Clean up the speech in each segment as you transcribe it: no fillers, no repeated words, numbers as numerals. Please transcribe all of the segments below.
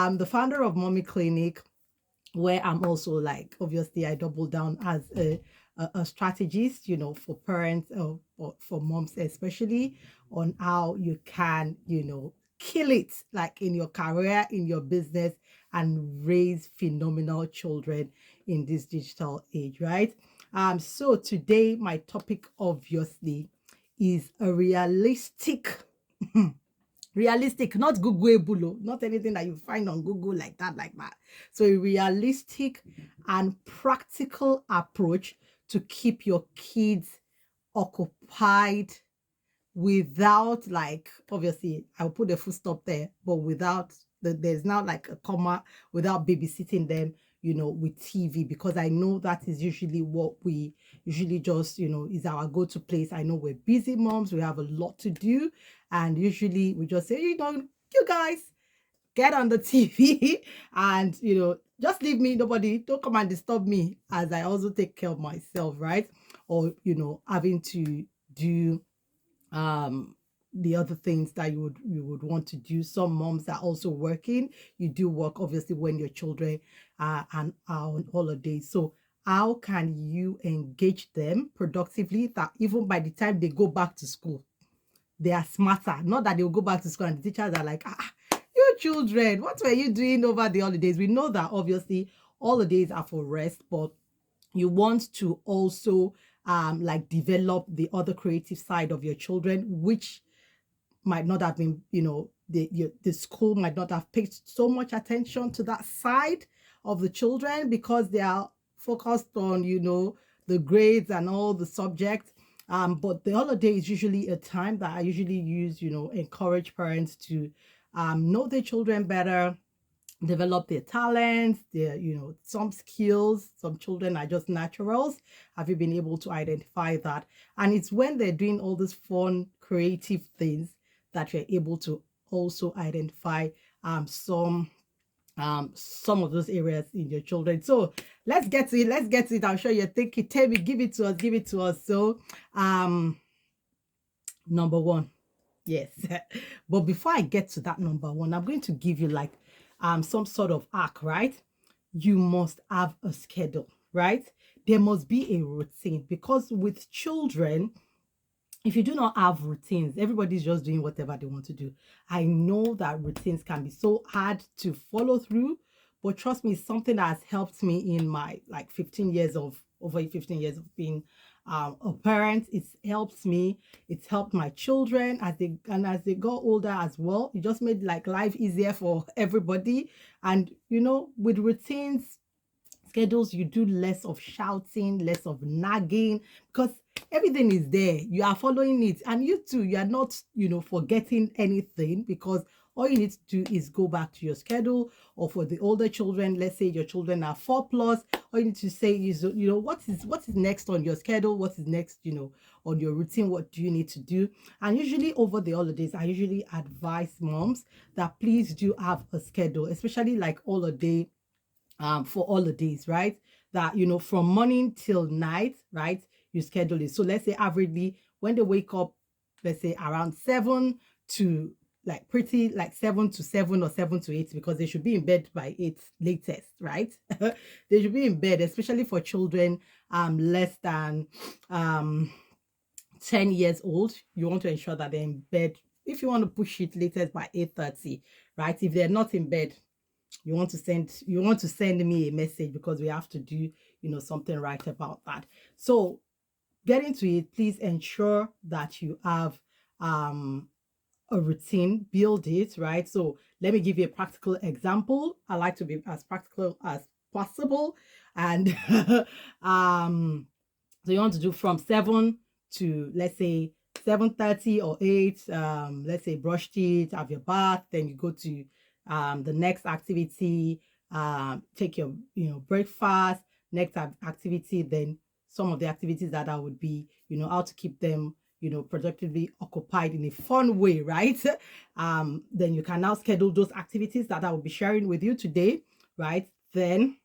I'm the founder of Mommy Clinic, where I'm also like, obviously, I double down as a strategist, for parents or for moms, especially on how you can, kill it like in your career, in your business, and raise phenomenal children in this digital age, right? So today, my topic obviously is a realistic, not Googleable, not anything that you find on Google like that. So a realistic and practical approach to keep your kids occupied without, like, obviously I'll put a full stop there, but without there's now like a comma, without babysitting them, with TV, because I know that is usually what we usually just, is our go-to place. I know we're busy moms, we have a lot to do, and usually we just say, you guys get on the TV and just leave me, nobody, don't come and disturb me, as I also take care of myself, right? Or having to do the other things that you would want to do. Some moms are also working. You do work obviously when your children and are on holidays. So how can you engage them productively that even by the time they go back to school, they are smarter? Not that they'll go back to school and the teachers are like, you children, what were you doing over the holidays? We know that obviously holidays are for rest, but you want to also like develop the other creative side of your children, which might not have been, the school might not have paid so much attention to that side of the children because they are focused on, the grades and all the subjects. But the holiday is usually a time that I usually use, encourage parents to know their children better, develop their talents, their, some skills. Some children are just naturals. Have you been able to identify that? And it's when they're doing all these fun, creative things that you're able to also identify some of those areas in your children. So let's get to it. Let's get to it. I'm sure you're thinking, tell me, give it to us, give it to us. So number one. Yes. But before I get to that number one, I'm going to give you like some sort of arc, right? You must have a schedule, right? There must be a routine, because with children, if you do not have routines, everybody's just doing whatever they want to do. I know that routines can be so hard to follow through, but trust me, it's something that has helped me in my like 15 years of over 15 years of being a parent. It's helped me. It's helped my children as they got older as well. It just made like life easier for everybody. And with routines, schedules, you do less of shouting, less of nagging, because everything is there. You are following it, and you too, you are not, forgetting anything, because all you need to do is go back to your schedule. Or for the older children, let's say your children are 4 plus, all you need to say is, what is next on your schedule, what is next, on your routine, what do you need to do? And usually over the holidays, I usually advise moms that please do have a schedule, especially like holiday for all the days, right? That, from morning till night, right? You schedule it. So let's say averagely when they wake up, let's say around 7 to like pretty like 7 to 7 or 7 to 8, because they should be in bed by 8 latest, right? They should be in bed, especially for children less than 10 years old. You want to ensure that they're in bed. If you want to push it latest by 8:30, right? If they're not in bed, you want to send me a message, because we have to do something right about that. So getting to it, please ensure that you have a routine, build it, right? So let me give you a practical example. I like to be as practical as possible. And so you want to do from 7 to, let's say, 7:30 or 8. Let's say brush teeth, have your bath, then you go to the next activity, take your breakfast. Next activity, then some of the activities that I would be, how to keep them, productively occupied in a fun way, right? Then you can now schedule those activities that I will be sharing with you today, right? Then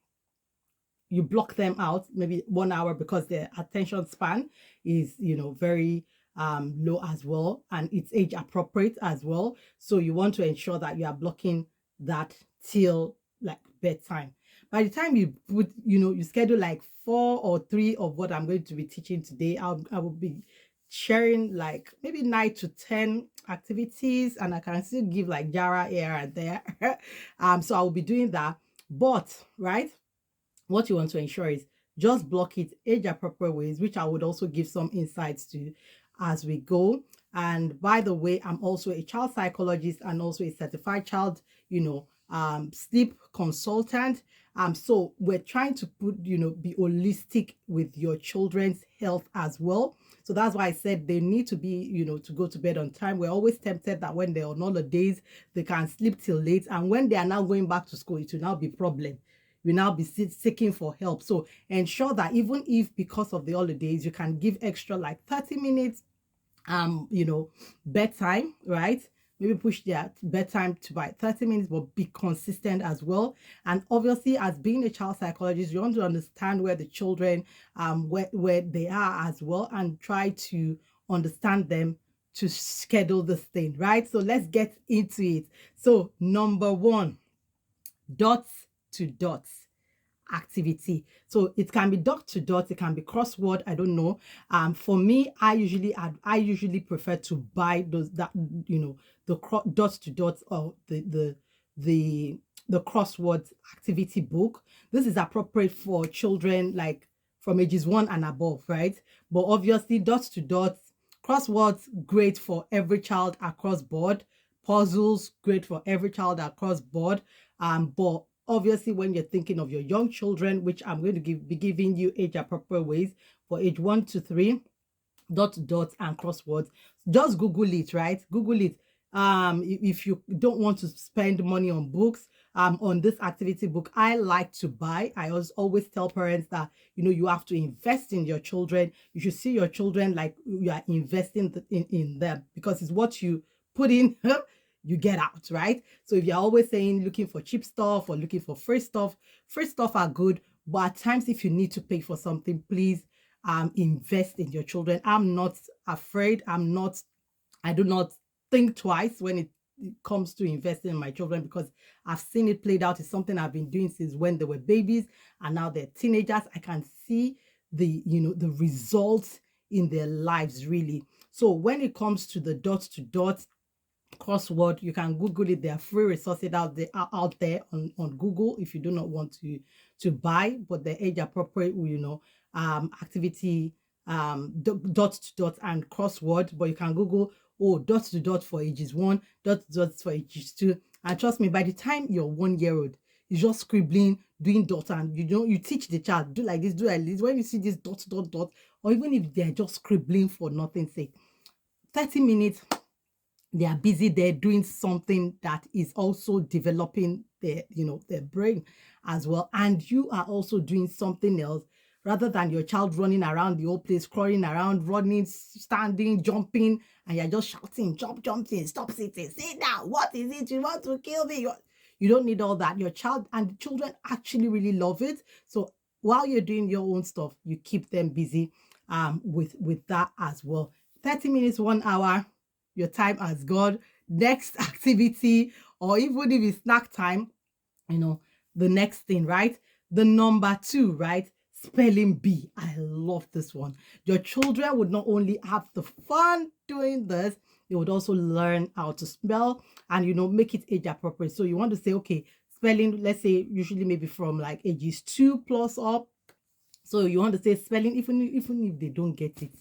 you block them out maybe 1 hour, because their attention span is very low as well, and it's age appropriate as well. So you want to ensure that you are blocking that till like bedtime. By the time you put, you schedule like 4 or 3 of what I'm going to be teaching today, I will be sharing like maybe 9 to 10 activities, and I can still give like Jara here and there. So I will be doing that. But right, what you want to ensure is just block it age appropriate ways, which I would also give some insights to as we go. And by the way, I'm also a child psychologist and also a certified child, sleep consultant. So we're trying to be holistic with your children's health as well. So that's why I said they need to be, to go to bed on time. We're always tempted that when they're on holidays, they can sleep till late. And when they are now going back to school, it will now be problem. You now be seeking for help. So ensure that even if because of the holidays, you can give extra like 30 minutes, bedtime, right? Maybe push their bedtime to by 30 minutes, but be consistent as well. And obviously, as being a child psychologist, you want to understand where the children, where they are as well, and try to understand them to schedule this thing, right? So let's get into it. So number one, dots to dots activity. So it can be dot to dot, it can be crossword, I don't know. For me, I usually prefer to buy those, that the dots to dots, or the the crossword activity book. This is appropriate for children like from ages 1 and above, right? But obviously dots to dots, crosswords, great for every child across board. Puzzles, great for every child across board. But obviously, when you're thinking of your young children, which I'm going to be giving you age appropriate ways for age 1 to 3, dot dots and crosswords, just Google it, right? Google it. If you don't want to spend money on books, on this activity book, I like to buy. I always tell parents that you have to invest in your children. You should see your children like you are investing in them, because it's what you put in you get out, right? So if you're always saying looking for cheap stuff or looking for free stuff are good, but at times if you need to pay for something, please invest in your children. I'm not afraid. I do not think twice when it comes to investing in my children, because I've seen it played out. It's something I've been doing since when they were babies and now they're teenagers. I can see the results in their lives, really. So when it comes to the dot to dot crossword, you can Google it. There are free resources out there on Google if you do not want to buy, but the age appropriate, activity, dot to dot and crossword. But you can Google, dot to dot for ages 1, dot to dot for ages 2, and trust me, by the time you're 1 year old, you're just scribbling, doing dot, and you teach the child, do like this, do like this. When you see this dot dot dot, or even if they're just scribbling for nothing's sake, 30 minutes, they are busy there doing something that is also developing their brain as well, and you are also doing something else, rather than your child running around the whole place, crawling around, running, standing, jumping, and you're just shouting, jump, jumping, stop sitting, sit down, what is it, you want to kill me? You don't need all that. Your child and the children actually really love it. So while you're doing your own stuff, you keep them busy with that as well. 30 minutes, 1 hour, your time has gone. Next activity, or even if it's snack time, the next thing, right? The number 2, right? Spelling bee. I love this one. Your children would not only have the fun doing this, they would also learn how to spell and make it age appropriate. So you want to say, okay, spelling, let's say usually maybe from like ages 2 plus up. So you want to say spelling, even if they don't get it,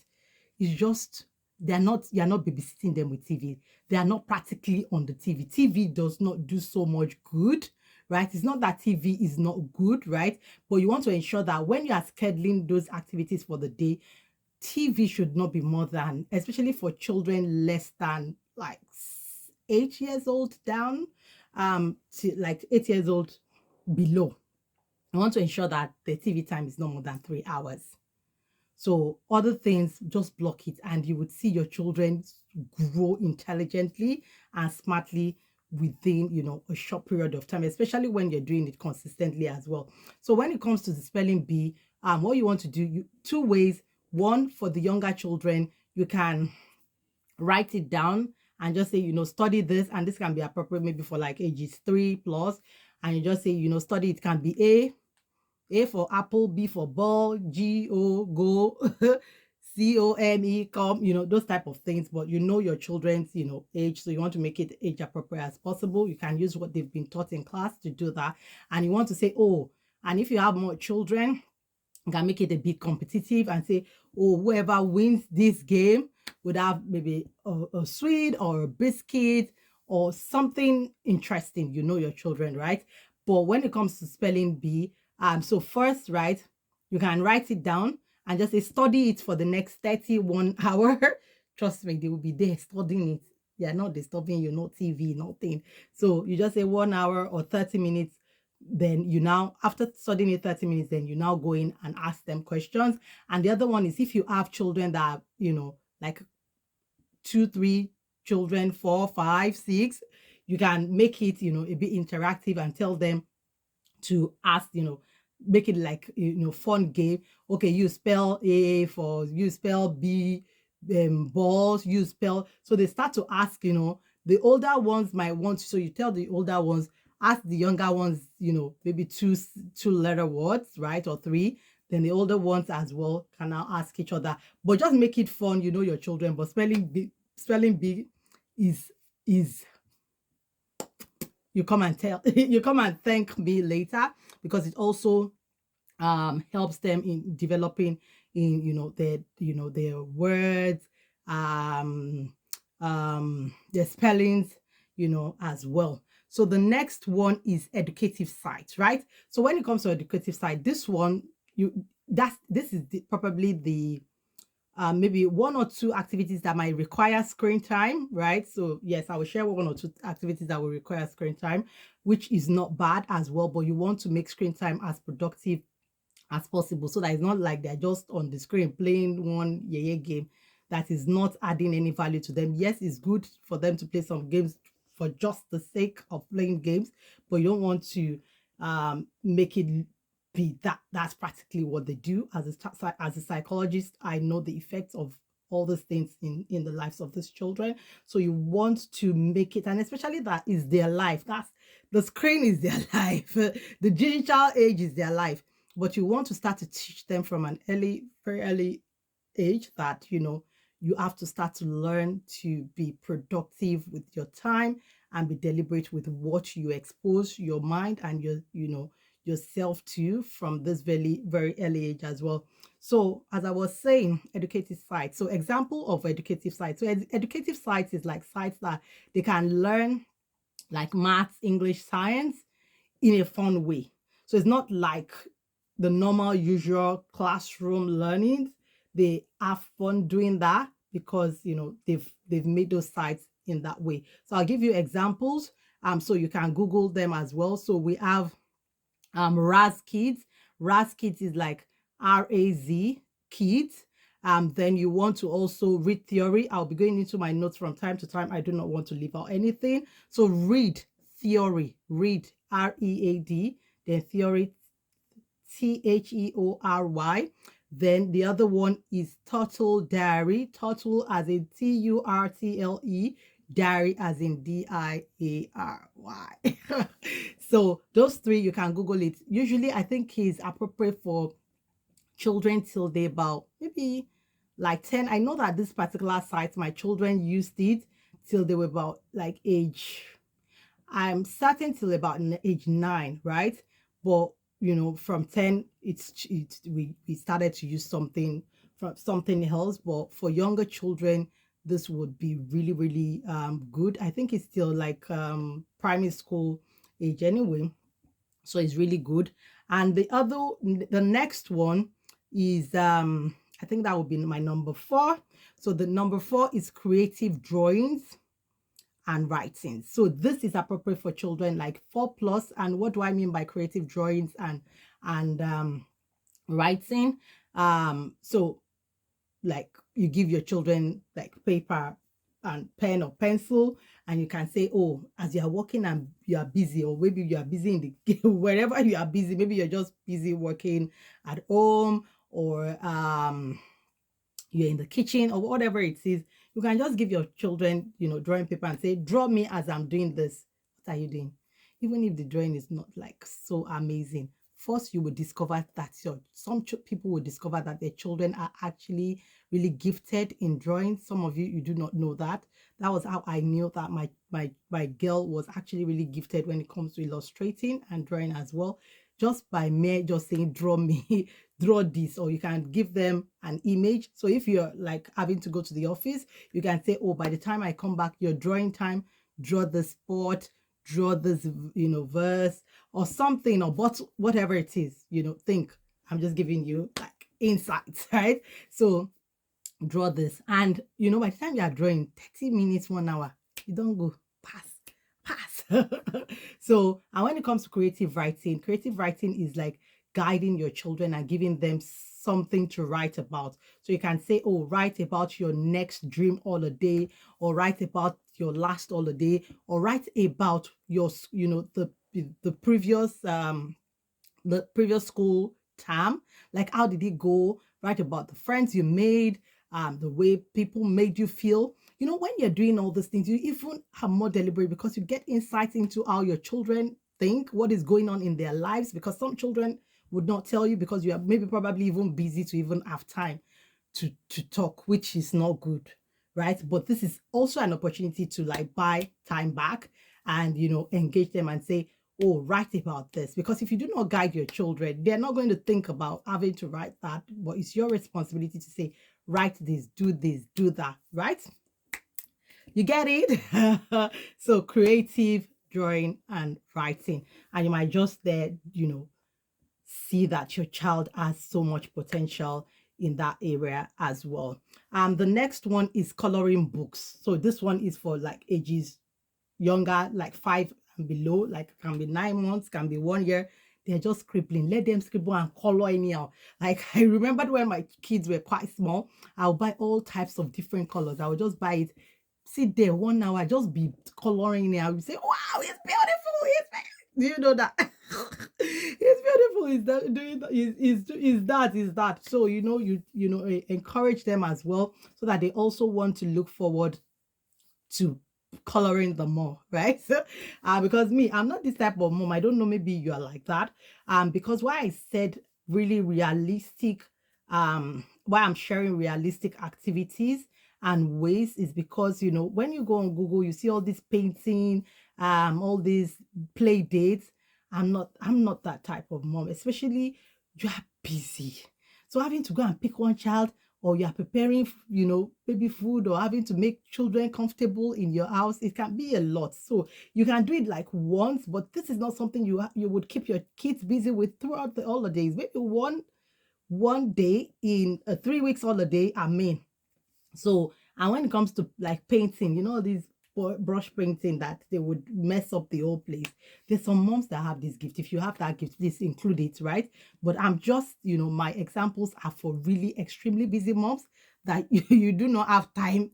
it's just you're not babysitting them with TV. They are not practically on the TV. TV does not do so much good, right? It's not that TV is not good, right? But you want to ensure that when you are scheduling those activities for the day, TV should not be more than, especially for children less than like 8 years old down, to like 8 years old below. I want to ensure that the TV time is no more than 3 hours. So other things, just block it, and you would see your children grow intelligently and smartly within, a short period of time, especially when you're doing it consistently as well. So when it comes to the spelling bee, what you want to do, 2 ways. One, for the younger children, you can write it down and just say, study this, and this can be appropriate maybe for like ages 3 plus, and you just say, study, it can be A for apple, B for ball, G-O, go, C-O-M-E, come, those type of things. But your children's, age. So you want to make it age appropriate as possible. You can use what they've been taught in class to do that. And you want to say, oh, and if you have more children, you can make it a bit competitive and say, oh, whoever wins this game would have maybe a sweet or a biscuit or something interesting, your children, right? But when it comes to spelling bee, so first, right, you can write it down and just say, study it for the next 31 hour. Trust me, they will be there studying it. They are not disturbing you, no TV, nothing. So you just say 1 hour or 30 minutes. Then you now, after studying it 30 minutes, then you now go in and ask them questions. And the other one is, if you have children that, like 2, 3 children, 4, 5, 6, you can make it, a bit interactive and tell them to ask, make it like, fun game. Okay, you spell A for, you spell B, balls, you spell. So they start to ask, the older ones might want to, so you tell the older ones, ask the younger ones, maybe two letter words, right? Or 3. Then the older ones as well can now ask each other. But just make it fun, your children. But spelling bee is you come and you come and thank me later, because it also helps them in developing in their words, their spellings, as well. So the next one is educative sites, right? So when it comes to educative site, this one, this is probably the maybe 1 or 2 activities that might require screen time, right? So yes, I will share 1 or 2 activities that will require screen time, which is not bad as well, but you want to make screen time as productive as possible, so that it's not like they're just on the screen playing one game that is not adding any value to them. Yes, it's good for them to play some games for just the sake of playing games, but you don't want to make it be that's practically what they do. As a psychologist, I know the effects of all these things in the lives of these children. So you want to make it, and especially that is their life. That's the screen is their life. The digital age is their life. But you want to start to teach them from an very early age that, you have to start to learn to be productive with your time and be deliberate with what you expose your mind and yourself to from this very, very early age as well. So as I was saying, educative sites. So example of educative sites. So educative sites is like sites that they can learn like maths, English, science in a fun way. So it's not like the normal, usual classroom learning. They have fun doing that because they've made those sites in that way. So I'll give you examples. So you can Google them as well. So we have Raz Kids. Raz Kids is like RAZ Kids. Then you want to also read theory. I'll be going into my notes from time to time. I do not want to leave out anything. So read theory, read READ, then theory THEORY. Then the other one is Turtle Diary, turtle as in TURTLE, diary as in DIARY. So those 3, you can Google it. Usually I think is appropriate for children till they about maybe like 10. I know that this particular site, my children used it till they were about like I'm certain till about age 9, right? But from 10, we started to use something else. But for younger children, this would be really, really good. I think it's still like primary school age anyway, so it's really good. And the next one is I think that would be my number 4. So the number 4 is creative drawings and writing. So this is appropriate for children like 4 plus. And what do I mean by creative drawings and writing? So like you give your children like paper and pen or pencil, and you can say, oh, as you are working and you are busy, or maybe you are busy in the wherever you are busy, maybe you're just busy working at home, or you're in the kitchen or whatever it is, You can just give your children, drawing paper and say, draw me as I'm doing this. What are you doing? Even if the drawing is not like so amazing, first you will discover that people will discover that their children are actually really gifted in drawing. Some of you do not know that. That was how I knew that my girl was actually really gifted when it comes to illustrating and drawing as well, just by me just saying draw me, draw this. Or you can give them an image. So if you're like having to go to the office, you can say, oh, by the time I come back, your drawing time, draw the sport, draw this verse or something, or whatever it is. Think I'm just giving you like insights, right? So draw this, and by the time you are drawing 30 minutes, 1 hour, you don't go pass. So, and when it comes to creative writing is like guiding your children and giving them something to write about. So you can say, oh, write about your next dream holiday, or write about your last holiday, or write about your the previous school term, like how did it go, write about the friends you made, the way people made you feel. When you're doing all these things, you even are more deliberate because you get insight into how your children think, what is going on in their lives, because some children would not tell you because you are maybe probably even busy to even have time to talk, which is not good, right? But this is also an opportunity to like buy time back and engage them and say, oh, write about this. Because if you do not guide your children, they're not going to think about having to write that, but it's your responsibility to say, write this, do that, right? You get it? So creative drawing and writing. And you might just there, see that your child has so much potential in that area as well. The next one is coloring books. So this one is for like ages younger, like 5 and below, like can be 9 months, can be 1 year. They're just scribbling. Let them scribble and color anyhow. Like I remembered when my kids were quite small, I'll buy all types of different colors. I would just buy it, sit there 1 hour, just be coloring it. I would say, wow, it's beautiful. Do you know that? It's beautiful. Is that doing that? Is that? So encourage them as well, so that they also want to look forward to coloring the more, right? Because me, I'm not this type of mom. I don't know, maybe you are like that. Because why I said really realistic, why I'm sharing realistic activities and ways is because when you go on Google, you see all this painting, all these play dates. I'm not that type of mom, especially you are busy. So having to go and pick one child, or you are preparing, baby food, or having to make children comfortable in your house, it can be a lot. So you can do it like once, but this is not something you would keep your kids busy with throughout the holidays. Maybe one day in a 3 weeks holiday. So, and when it comes to like painting, these brush painting that they would mess up the whole place. There's some moms that have this gift. If you have that gift, please include it, right? But I'm just, my examples are for really extremely busy moms that you do not have time,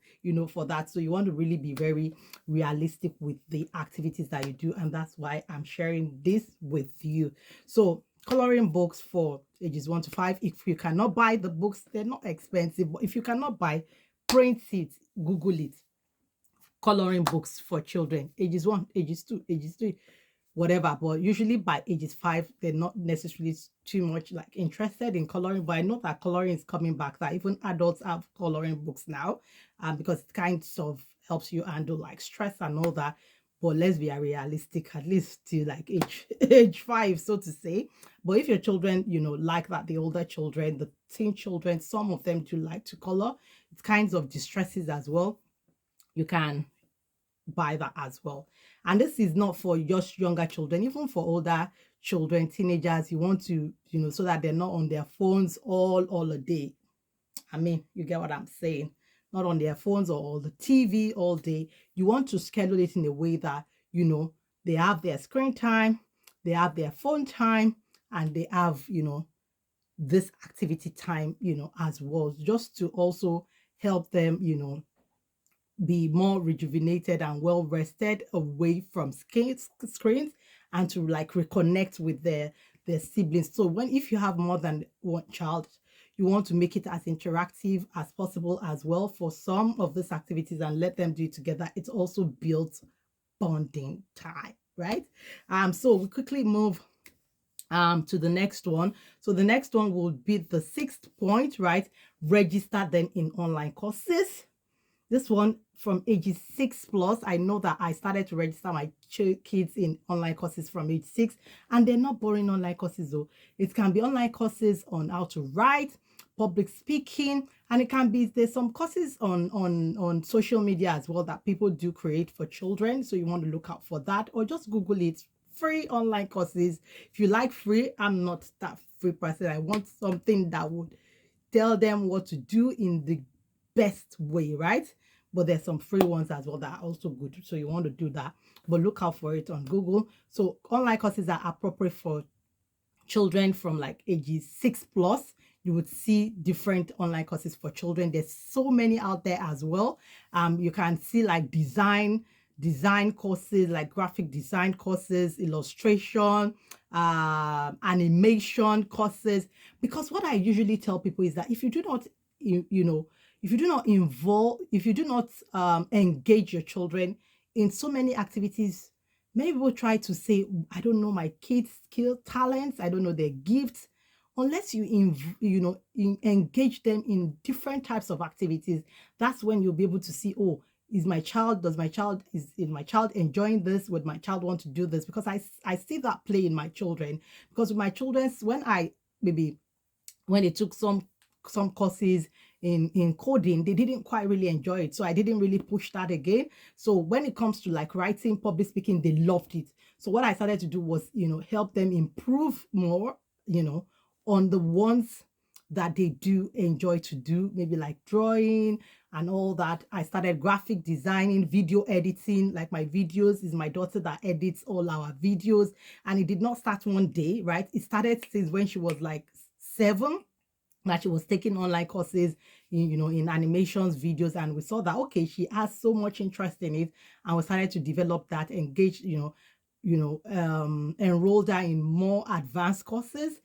for that. So you want to really be very realistic with the activities that you do. And that's why I'm sharing this with you. So coloring books for ages 1 to 5. If you cannot buy the books, they're not expensive. But if you cannot buy, print it, Google it. Coloring books for children, ages 1, ages 2, ages 3, whatever. But usually by ages 5, they're not necessarily too much like interested in coloring. But I know that coloring is coming back, that even adults have coloring books now, because it kind of helps you handle like stress and all that. But let's be realistic, at least to like age 5, so to say. But if your children, like that, the older children, the teen children, some of them do like to color. It kinds of distresses as well. You can buy that as well. And this is not for just younger children, even for older children, teenagers. You want to, so that they're not on their phones all the day. You get what I'm saying? Not on their phones or the TV all day. You want to schedule it in a way that, they have their screen time, they have their phone time, and they have, this activity time, as well, just to also help them, be more rejuvenated and well rested away from screens, and to like reconnect with their siblings. So if you have more than one child, you want to make it as interactive as possible as well for some of these activities and let them do it together. It also builds bonding time, right? So we quickly move to the next one. So the next one will be the sixth point, right? Register them in online courses. This one from ages 6 plus. I know that I started to register my kids in online courses from age 6, and they're not boring online courses though. It can be online courses on how to write, public speaking, and it can be, there's some courses on social media as well that people do create for children. So you want to look out for that, or just Google it. Free online courses. If you like free, I'm not that free person. I want something that would tell them what to do in the best way, right? But there's some free ones as well that are also good, so you want to do that, but look out for it on Google. So online courses are appropriate for children from like ages 6 plus. You would see different online courses for children. There's so many out there as well. You can see like design courses, like graphic design courses, illustration, animation courses. Because what I usually tell people is that if you do not, if you do not engage your children in so many activities, many people try to say, I don't know my kids' skill, talents, I don't know their gifts. Unless you engage them in different types of activities, that's when you'll be able to see, oh, is my child enjoying this? Would my child want to do this? Because I see that play in my children. Because with my children, when they took some courses in coding, they didn't quite really enjoy it, so I didn't really push that again. So when it comes to like writing, public speaking, they loved it. So what I started to do was help them improve more on the ones that they do enjoy to do, maybe like drawing and all that. I started graphic designing, video editing. Like my videos, is my daughter that edits all our videos, and it did not start one day, right? It started since when she was like 7, that she was taking online courses in animations, videos, and we saw that, okay, she has so much interest in it, and we started to develop that, engage, enrolled her in more advanced courses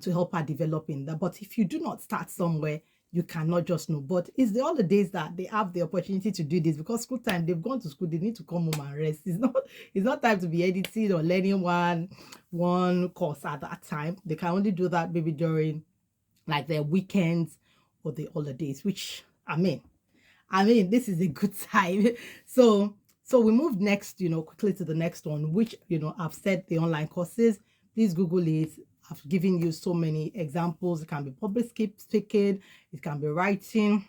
to help her develop in that. But if you do not start somewhere, you cannot just know. But it's the other days that they have the opportunity to do this, because school time, they've gone to school, they need to come home and rest. It's not time to be editing or learning one course at that time. They can only do that maybe during like their weekends or the holidays, which I mean, this is a good time. So we move next, quickly to the next one, which, I've said the online courses. Please Google it. I've given you so many examples. It can be public speaking, it can be writing,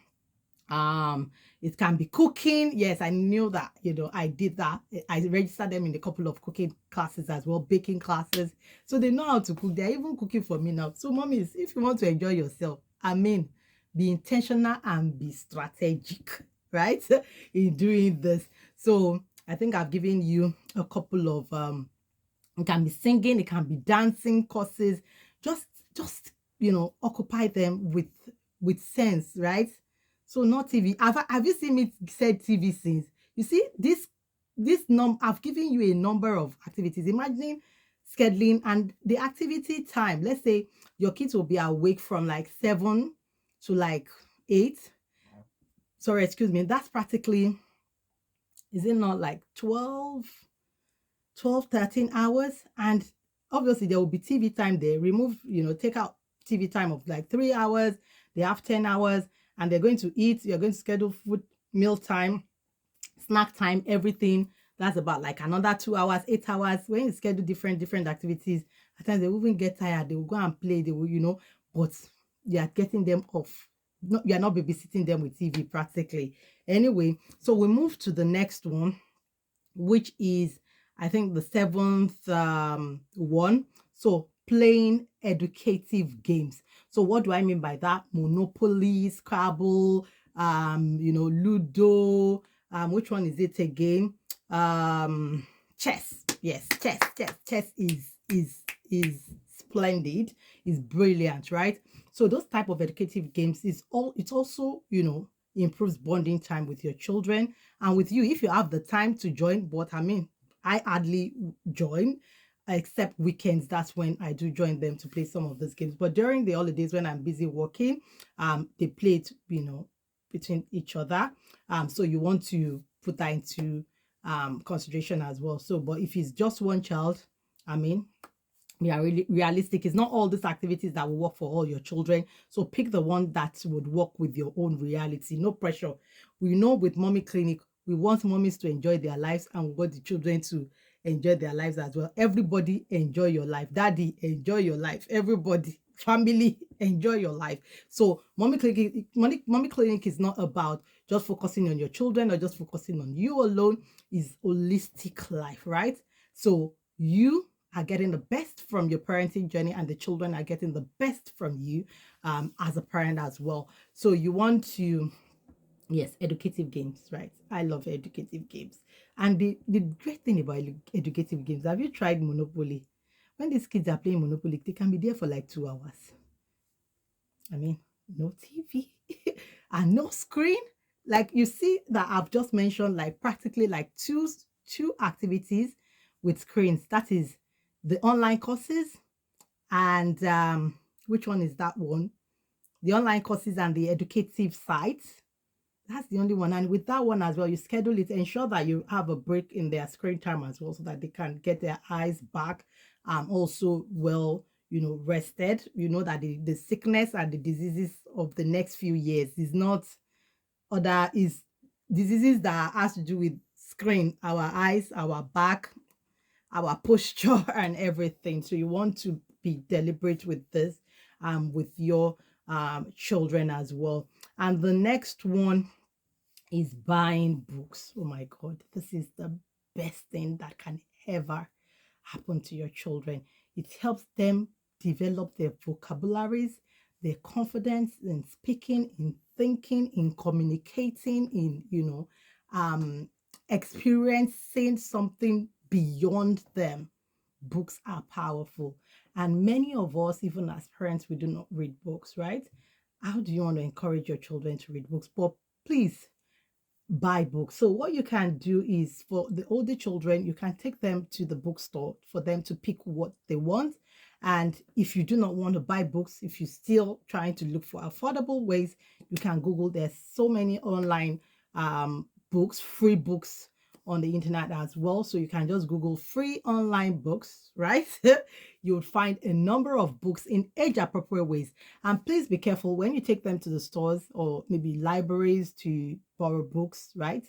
it can be cooking. Yes, I knew that, I did that. I registered them in a couple of cooking classes as well, baking classes, so they know how to cook. They're even cooking for me now. So mommies, if you want to enjoy yourself, be intentional and be strategic, right, in doing this. So I think I've given you a couple of it can be singing, it can be dancing courses. Just occupy them with sense, right? So not TV. Have you seen me said TV since? You see, I've given you a number of activities. Imagine scheduling and the activity time. Let's say your kids will be awake from like 7 to like 8. Sorry, excuse me. That's practically, is it not like 12, 13 hours? And obviously there will be TV time. They remove, take out TV time of like 3 hours. They have 10 hours, and they're going to eat. You're going to schedule food, meal time, snack time, everything. That's about like another 2 hours, 8 hours. When you schedule different activities, at times they will even get tired. They will go and play. They will, but you are getting them off. No, you are not babysitting them with TV practically. Anyway, so we move to the next one, which is, I think, the 7th one. So playing educative games. So what do I mean by that? Monopoly, Scrabble, Ludo. Which one is it again? Chess. Yes, chess is splendid, is brilliant, right? So those type of educative games it's also, improves bonding time with your children and with you if you have the time to join. But I hardly join. except weekends. That's when I do join them to play some of those games. But during the holidays when I'm busy working, they play it, between each other. So you want to put that into consideration as well. So, but if it's just one child, I mean, we are really realistic. It's not all these activities that will work for all your children. So pick the one that would work with your own reality. No pressure. We know with Mommy Clinic, we want mommies to enjoy their lives, and we want the children to enjoy their lives as well. Everybody enjoy your life. Daddy, enjoy your life. Everybody, family, enjoy your life. So Mommy Clinic is not about just focusing on your children or just focusing on you alone. It's holistic life, right? So you are getting the best from your parenting journey, and the children are getting the best from you as a parent as well. So you want to, yes, educative games, right? I love educative games. And the great thing about educative games, have you tried Monopoly? When these kids are playing Monopoly, they can be there for like 2 hours. I mean, no TV and no screen. Like you see that I've just mentioned, like practically like two activities with screens. That is the online courses and which one is that one? The online courses and the educative sites. That's the only one. And with that one as well, you schedule it, ensure that you have a break in their screen time as well, so that they can get their eyes back also well, rested. You know that the sickness and the diseases of the next few years is not other is diseases that has to do with screen, our eyes, our back, our posture and everything. So you want to be deliberate with this with your children as well. And the next one is buying books. Oh my God, this is the best thing that can ever happen to your children. It helps them develop their vocabularies, their confidence in speaking, in thinking, in communicating, in, experiencing something beyond them. Books are powerful. And many of us, even as parents, we do not read books, right? How do you want to encourage your children to read books? But please buy books. So what you can do is for the older children, you can take them to the bookstore for them to pick what they want. And if you do not want to buy books, if you're still trying to look for affordable ways, you can Google. There's so many online books, free books on the internet as well. So you can just Google free online books, right? You'll find a number of books in age appropriate ways. And please be careful when you take them to the stores or maybe libraries to borrow books, right?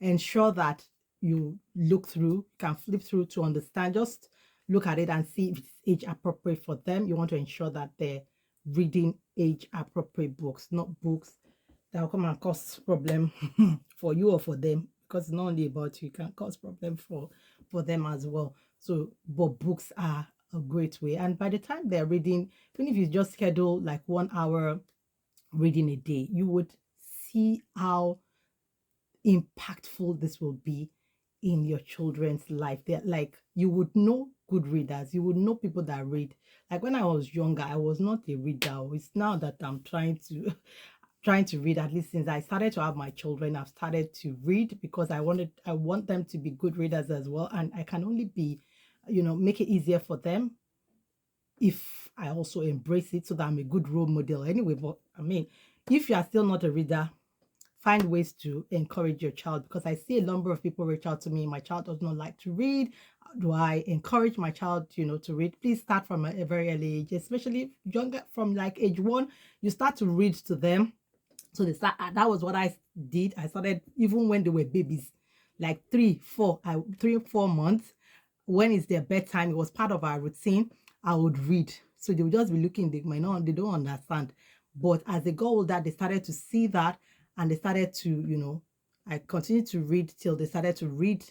Ensure that you look through, can flip through to understand. Just look at it and see if it's age appropriate for them. You want to ensure that they're reading age appropriate books, not books that will come and cause problem for you or for them, because it's not only about you, it can cause problem for them as well. So but books are a great way, and by the time they're reading, even if you just schedule like 1 hour reading a day, you would see how impactful this will be in your children's life. They're like, you would know good readers, you would know people that read. Like when I was younger, I was not a reader. It's now that I'm trying to trying to read. At least since I started to have my children, I've started to read because I want them to be good readers as well. And I can only be, make it easier for them if I also embrace it, so that I'm a good role model anyway. But I mean, if you are still not a reader, find ways to encourage your child, because I see a number of people reach out to me. My child does not like to read. Do I encourage my child, to read? Please start from a very early age, especially younger, from like age 1. You start to read to them. So that was what I did. I started even when they were babies, like 3, 4 months. When it's their bedtime, it was part of our routine. I would read. So they would just be looking, they don't understand. But as they got older, they started to see that, and they started to, I continued to read till they started to read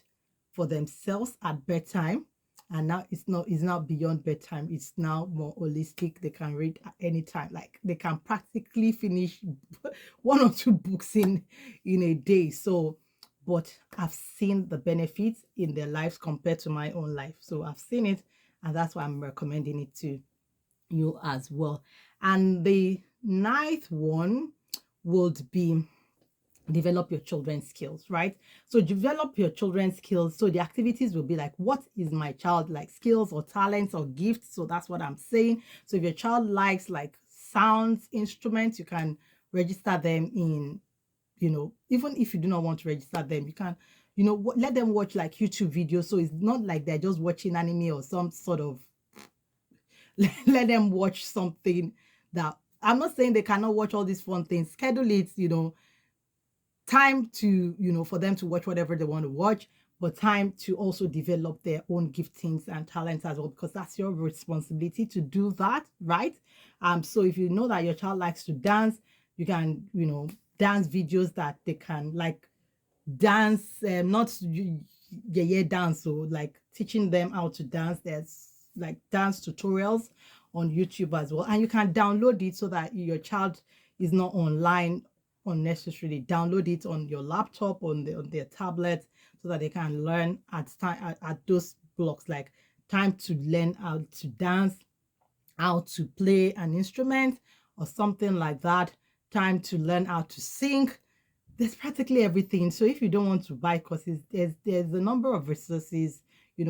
for themselves at bedtime. And now it's now beyond bedtime. It's now more holistic. They can read at any time. Like they can practically finish 1 or 2 books in a day. So, but I've seen the benefits in their lives compared to my own life. So I've seen it, and that's why I'm recommending it to you as well. And the ninth one would be develop your children's skills, right? So develop your children's skills. So the activities will be like, what is my child like, skills or talents or gifts? So that's what I'm saying. So if your child likes like sounds, instruments, you can register them in, even if you do not want to register them, you can, let them watch like YouTube videos. So it's not like they're just watching anime or some sort of, let them watch something that, I'm not saying they cannot watch all these fun things. Schedule it, time to, for them to watch whatever they want to watch, but time to also develop their own giftings and talents as well, because that's your responsibility to do that, right? So if you know that your child likes to dance, you can, dance videos that they can like dance, not yeah dance, so like teaching them how to dance. There's like dance tutorials on YouTube as well, and you can download it so that your child is not online unnecessarily. Download it on your laptop, on their tablet, so that they can learn at time at those blocks, like time to learn how to dance, how to play an instrument or something like that, time to learn how to sing. There's practically everything. So if you don't want to buy courses, there's a number of resources,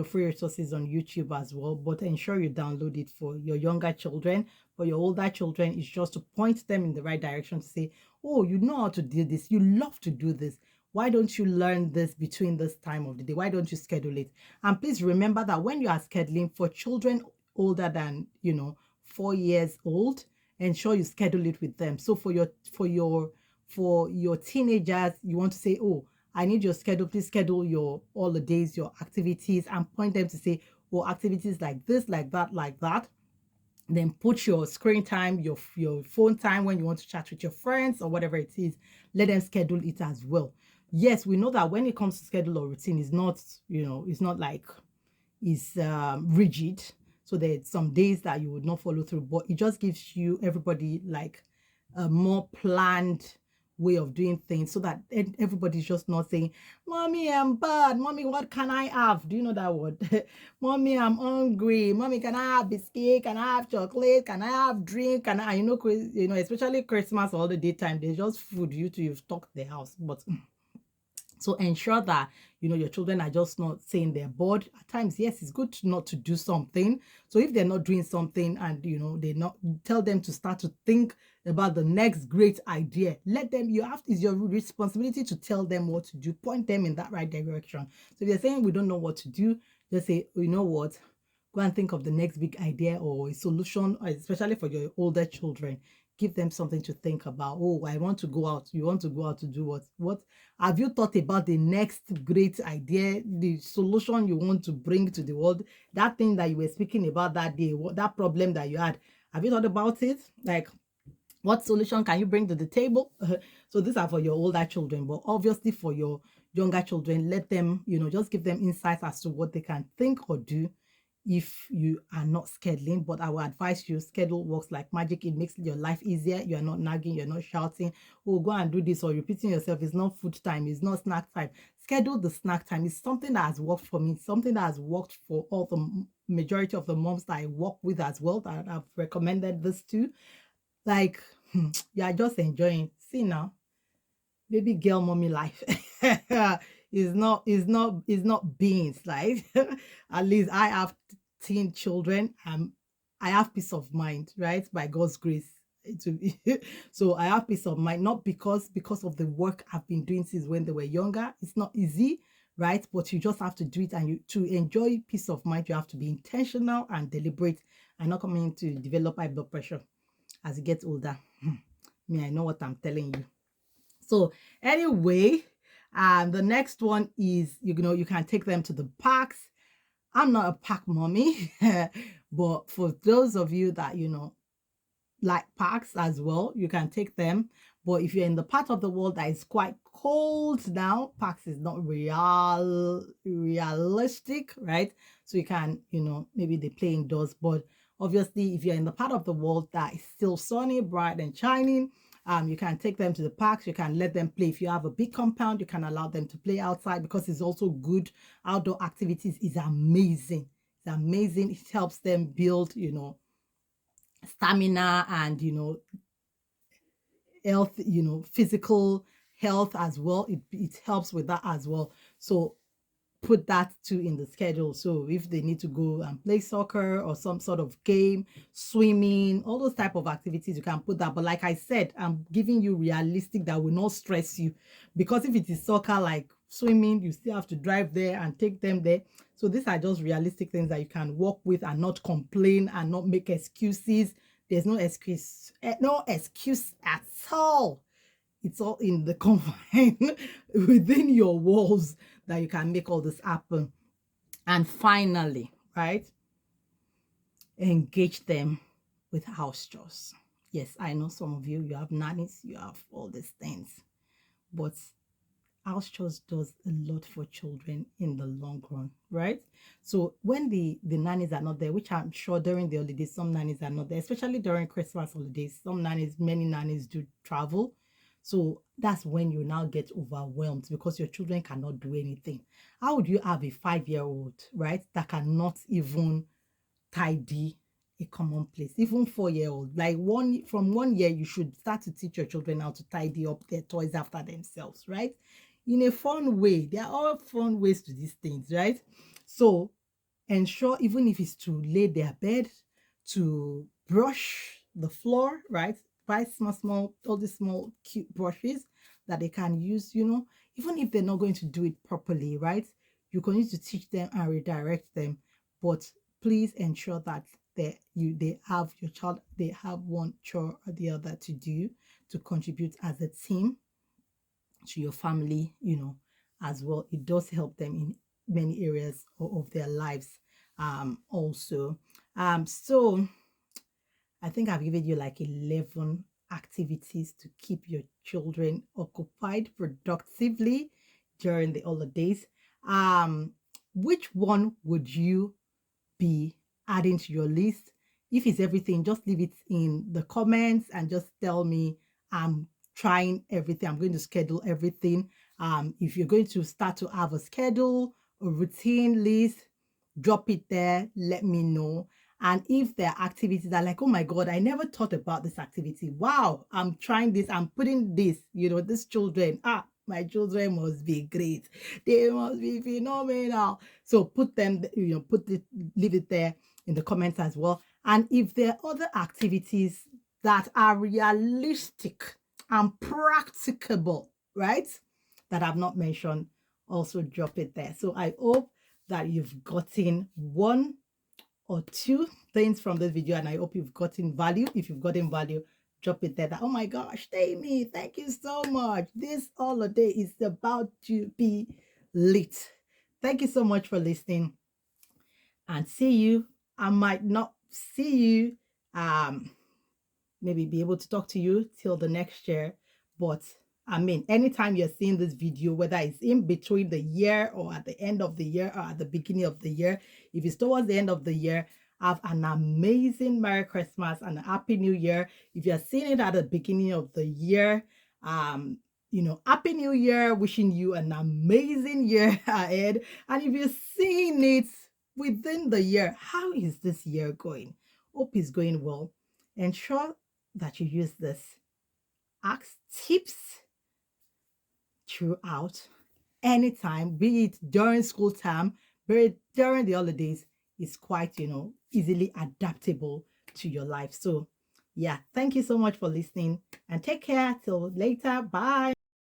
free resources on YouTube as well. But ensure you download it for your younger children. For your older children, it's just to point them in the right direction to say, oh, you know how to do this. You love to do this. Why don't you learn this between this time of the day? Why don't you schedule it? And please remember that when you are scheduling for children older than 4 years old, ensure you schedule it with them. So for your teenagers, you want to say, oh, I need your schedule. Please schedule your all the days, your activities, and point them to say, oh, activities like this, like that, like that. Then put your screen time, your phone time when you want to chat with your friends or whatever it is. Let them schedule it as well. Yes, we know that when it comes to schedule or routine, it's not like is rigid. So there's some days that you would not follow through, but it just gives you everybody like a more planned way of doing things, so that everybody's just not saying, mommy, I'm bad, mommy, what can I have? Do you know that word? Mommy, I'm hungry, mommy, can I have biscuit, can I have chocolate, can I have drink, can I, especially Christmas or the daytime, there's just food. You've stocked the house. But so ensure that your children are just not saying they're bored. At times, yes, it's good not to do something. So if they're not doing something and they not, tell them to start to think about the next great idea. Let them, it's your responsibility to tell them what to do, point them in that right direction. So if they're saying we don't know what to do, just say, you know what, go and think of the next big idea or a solution, especially for your older children. Give them something to think about. Oh, I want to go out. You want to go out to do what? What have you thought about the next great idea, the solution you want to bring to the world? That thing that you were speaking about that day, that problem that you had. Have you thought about it? Like, what solution can you bring to the table? So these are for your older children, but obviously for your younger children, let them, just give them insights as to what they can think or do if you are not scheduling. But I will advise you, schedule works like magic. It makes your life easier. You are not nagging, you're not shouting, oh, go and do this, or repeating yourself. It's not food time, it's not snack time. Schedule the snack time. It's something that has worked for me, something that has worked for all the majority of the moms that I work with as well, that I've recommended this to. Like, you are just enjoying. See now, baby girl mommy life is not beans, like at least I have teen children. I have peace of mind, right, by God's grace. So I have peace of mind, not because of the work I've been doing since when they were younger. It's not easy, right? But you just have to do it, and to enjoy peace of mind, you have to be intentional and deliberate, and not coming to develop high blood pressure as you get older. Me, I know what I'm telling you. So anyway, the next one is, you can take them to the parks. I'm not a park mommy, but for those of you that, like parks as well, you can take them. But if you're in the part of the world that is quite cold now, parks is not realistic, right? So you can, maybe they play indoors. But obviously, if you're in the part of the world that is still sunny, bright and shining, you can take them to the parks. You can let them play. If you have a big compound, you can allow them to play outside, because it's also good. Outdoor activities is amazing. It's amazing. It helps them build, stamina and, health, physical health as well. It helps with that as well. So put that too in the schedule. So if they need to go and play soccer or some sort of game, swimming, all those type of activities, you can put that. But like I said, I'm giving you realistic that will not stress you, because if it is soccer, like swimming, you still have to drive there and take them there. So these are just realistic things that you can work with and not complain and not make excuses. There's no excuse, no excuse at all. It's all in the confine within your walls that you can make all this happen. And finally, right, engage them with house chores. Yes, I know some of you have nannies, you have all these things, but house chores does a lot for children in the long run, right? So when the nannies are not there, which I'm sure during the holidays some nannies are not there, especially during Christmas holidays, many nannies do travel. So that's when you now get overwhelmed because your children cannot do anything. How would you have a 5-year-old, right, that cannot even tidy a common place? Even 4-year-old, like from 1 year, you should start to teach your children how to tidy up their toys after themselves, right? In a fun way. There are all fun ways to these things, right? So ensure, even if it's to lay their bed, to brush the floor, right? Buy small, all these small cute brushes that they can use, even if they're not going to do it properly, right? You can use to teach them and redirect them, but please ensure that they have your child, they have one chore or the other to do, to contribute as a team to your family, as well. It does help them in many areas of their lives, also. So I think I've given you like 11 activities to keep your children occupied productively during the holidays. Which one would you be adding to your list? If it's everything, just leave it in the comments and just tell me I'm trying everything. I'm going to schedule everything. If you're going to start to have a schedule, a routine list, drop it there, let me know. And if there are activities that are like, oh my God, I never thought about this activity. Wow, I'm trying this, I'm putting this, these children, my children must be great. They must be phenomenal. So put them, leave it there in the comments as well. And if there are other activities that are realistic and practicable, right, that I've not mentioned, also drop it there. So I hope that you've gotten one or two things from this video, and I hope you've gotten value. If you've gotten value, drop it there. That, oh my gosh, Tammy, thank you so much. This holiday is about to be lit. Thank you so much for listening, and see you. I might not see you, maybe be able to talk to you till the next year, but I mean, anytime you're seeing this video, whether it's in between the year or at the end of the year or at the beginning of the year, if it's towards the end of the year, have an amazing Merry Christmas and a Happy New Year. If you're seeing it at the beginning of the year, Happy New Year, wishing you an amazing year ahead. And if you're seeing it within the year, how is this year going? Hope it's going well. Ensure that you use this. Ask tips throughout, anytime, be it during school time, be it during the holidays. Is quite, easily adaptable to your life. So yeah, thank you so much for listening, and take care till later. Bye.